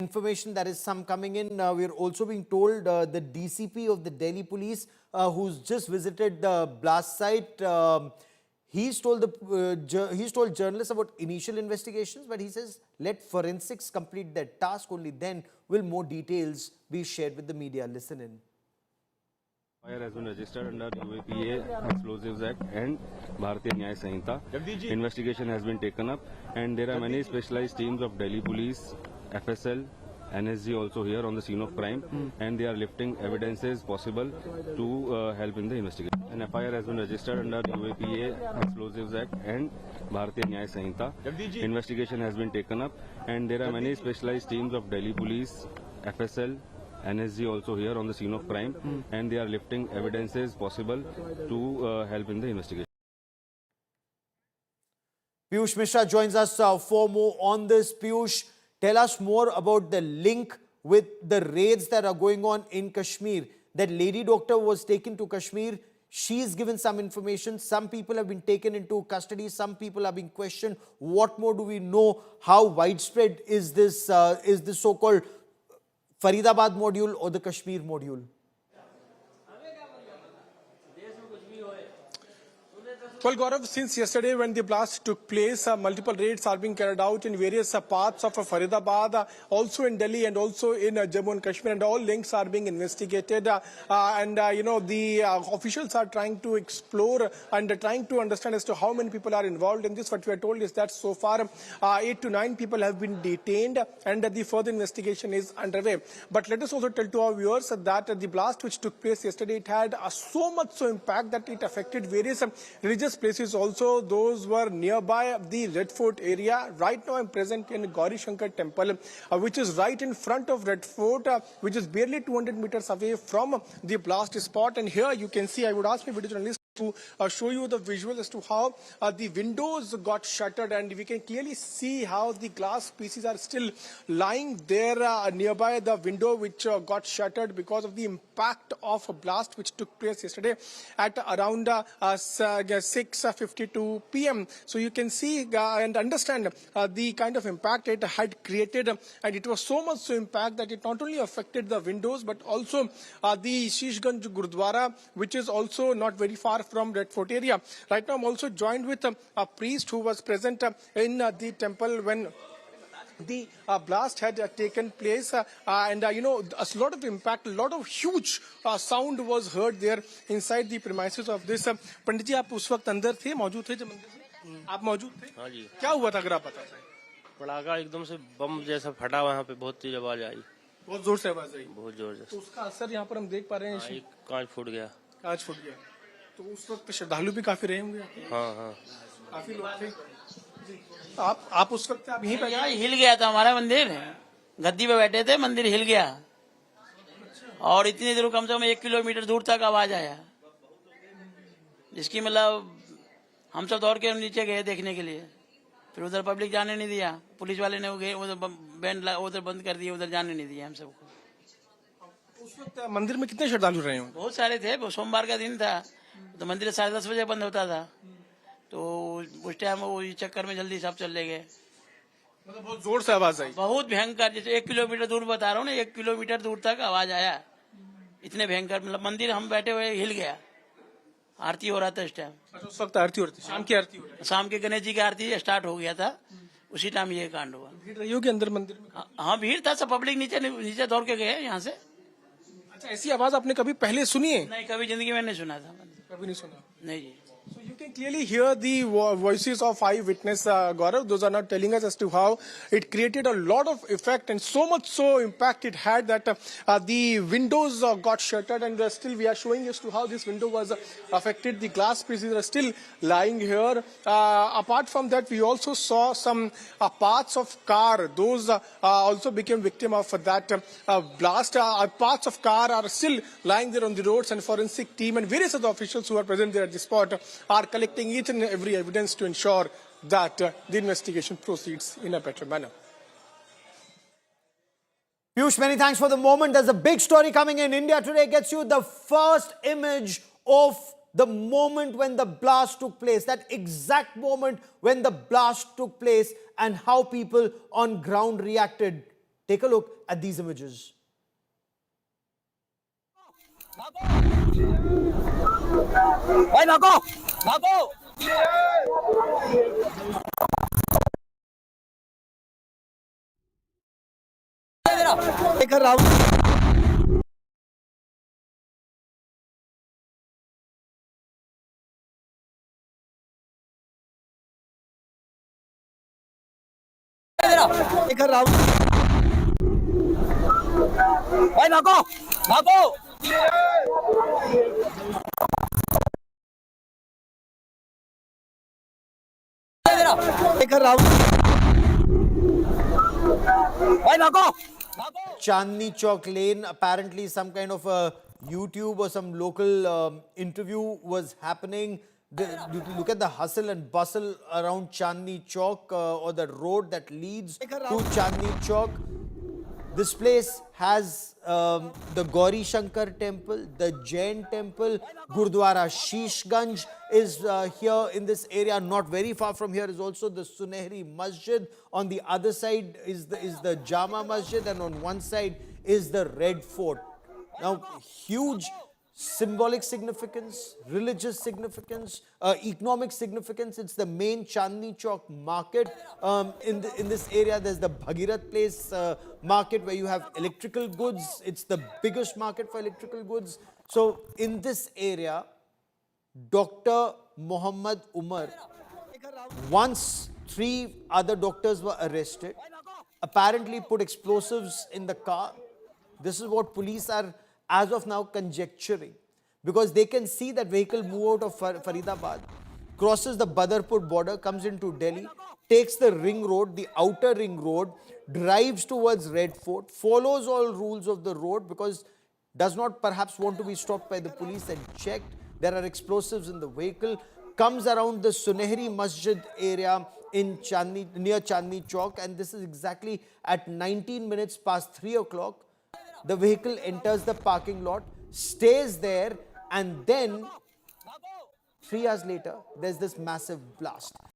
Information that is some coming in. We're also being told the DCP of the Delhi police, who's just visited the blast site, he's told journalists about initial investigations, but he says let forensics complete their task. Only then will more details be shared with the media. Listen in. FIR has been registered under UAPA Explosives Act and Bharatiya Nyay Sanhita. Investigation has been taken up, and there are many specialized teams of Delhi Police, FSL, NSG also here on the scene of crime, and they are lifting evidences possible to help in the investigation. An FIR has been registered under UAPA Explosives Act and Bharatiya Nyay Sanhita. Investigation has been taken up, and there are many specialized teams of Delhi Police, FSL, NSG also here on the scene of crime, and they are lifting evidences possible to help in the investigation. Piyush Mishra joins us for more on this. Piyush, tell us more about the link with the raids that are going on in Kashmir. That lady doctor was taken to Kashmir. She's given some information. Some people have been taken into custody. Some people are being questioned. What more do we know? How widespread is this so-called Faridabad module or the Kashmir module? Well, Gaurav, since yesterday when the blast took place, multiple raids are being carried out in various parts of Faridabad, also in Delhi and also in Jammu and Kashmir, and all links are being investigated. The officials are trying to explore and trying to understand as to how many people are involved in this. What we are told is that so far 8 to 9 people have been detained, and the further investigation is underway. But let us also tell to our viewers that the blast which took place yesterday, it had so much impact that it affected various religious places also. Those were nearby the Red Fort area. Right now I'm present in Gauri Shankar temple, which is right in front of Red Fort, which is barely 200 meters away from the blast spot. And here you can see, I would ask my video journalist to show you the visual as to how the windows got shattered, and we can clearly see how the glass pieces are still lying there nearby the window which got shattered because of the impact of a blast which took place yesterday at around 6:52 p.m. So you can see and understand the kind of impact it had created, and it was so much so impact that it not only affected the windows but also the Shishganj Gurdwara, which is also not very far from Red Fort area. Right now I'm also joined with a priest who was present in the temple when the blast had taken place, a lot of impact, a lot of huge sound was heard there inside the premises of this. पंडित जी, आप उस वक्त अंदर थे, मौजूद थे जब मंदिर में? आप मौजूद थे? हाँ जी। क्या हुआ था अगर आप बता पाएं? पड़ाका एकदम से बम जैसा फटा, वहाँ पे बहुत तेज आवाज आई, बहुत जोर से आवाज आई, बहुत जोर से। तो उसका असर यहाँ पर हम देख पा रहे हैं, कांच फूट गया। कांच फूट गया। तो उस वक्त श्रद्धालु भी काफी रहे होंगे? हाँ हाँ, काफी लोग थे। आप उस वक्त आप यहीं पे? यहाँ हिल गया था हमारा मंदिर, गद्दी पे बैठे थे, मंदिर हिल गया, और इतनी दूर कम से कम 1 किलोमीटर दूर तक आवाज आया, जिसकी मतलब हम सब दौड़ के नीचे गए देखने के लिए। फिर उधर पब्लिक जाने नहीं दिया, पुलिस वाले ने उधर बैंड उधर बंद कर दिया, उधर जाने नहीं दिया हम सबको। उस वक्त मंदिर में कितने श्रद्धालु रहे होंगे? बहुत सारे थे, सोमवार का दिन था, तो मंदिर 10:30 बजे बंद होता था, तो उस टाइम वो चक्कर में जल्दी सब चले गए। मतलब बहुत जोर से आवाज आई, बहुत भयंकर, जैसे 1 किलोमीटर दूर बता रहा हूँ ना, 1 किलोमीटर दूर तक आवाज आया, इतने भयंकर। मतलब मंदिर हम बैठे हुए हिल गया, आरती हो रहा था इस टाइम। उस वक्त आरती हो रही थी, शाम की आरती हो रही थी? शाम के गणेश जी की आरती स्टार्ट हो गया था, उसी टाइम ये कांड हुआ। भीड़ रही होगी अंदर मंदिर में? हाँ भीड़ था, सब पब्लिक नीचे दौड़ के गए यहाँ से। अच्छा, ऐसी आवाज आपने कभी पहले सुनी है? नहीं, कभी जिंदगी में नहीं सुना था। कभी नहीं सुना? नहीं जी। So you can clearly hear the voices of eyewitness, Gaurav. Those are not telling us as to how it created a lot of effect, and so much so impact it had that the windows got shattered, and still we are showing as to how this window was affected. The glass pieces are still lying here. Apart from that, we also saw some parts of car. Those also became victim of that blast. Parts of car are still lying there on the roads, and forensic team and various other officials who are present there at the spot are collecting each and every evidence to ensure that the investigation proceeds in a better manner. Piyush, many thanks for the moment. There's a big story coming in. India Today gets you the first image of the moment when the blast took place, that exact moment when the blast took place, and how people on ground reacted. Take a look at these images. भाई भागो भागो कर रहा हूँ कर रहा हूँ भाई भागो भागो कर रहा हूँ भाई भागो भागो Chandni Chowk Lane, apparently some kind of a YouTube or some local interview was happening. You look at the hustle and bustle around Chandni Chowk or the road that leads to Chandni Chowk. This place has the Gauri Shankar temple, the Jain temple, Gurdwara Shishganj is here in this area. Not very far from here is also the Sunehri Masjid. On the other side is the Jama Masjid, and on one side is the Red Fort. Now, huge symbolic significance, religious significance, economic significance. It's the main Chandni Chowk market. In this area, there's the Bhagirat Place market where you have electrical goods. It's the biggest market for electrical goods. So, in this area, Dr. Muhammad Umar, once 3 other doctors were arrested, apparently put explosives in the car. This is what police are as of now conjecturing, because they can see that vehicle move out of Faridabad, crosses the Badarpur border, comes into Delhi, takes the ring road, the outer ring road, drives towards Red Fort, follows all rules of the road because does not perhaps want to be stopped by the police and checked. There are explosives in the vehicle, comes around the Sunehri Masjid area in Chandni, near Chandni Chowk, and this is exactly at 19 minutes past 3 o'clock. The vehicle enters the parking lot, stays there, and then 3 hours later, there's this massive blast.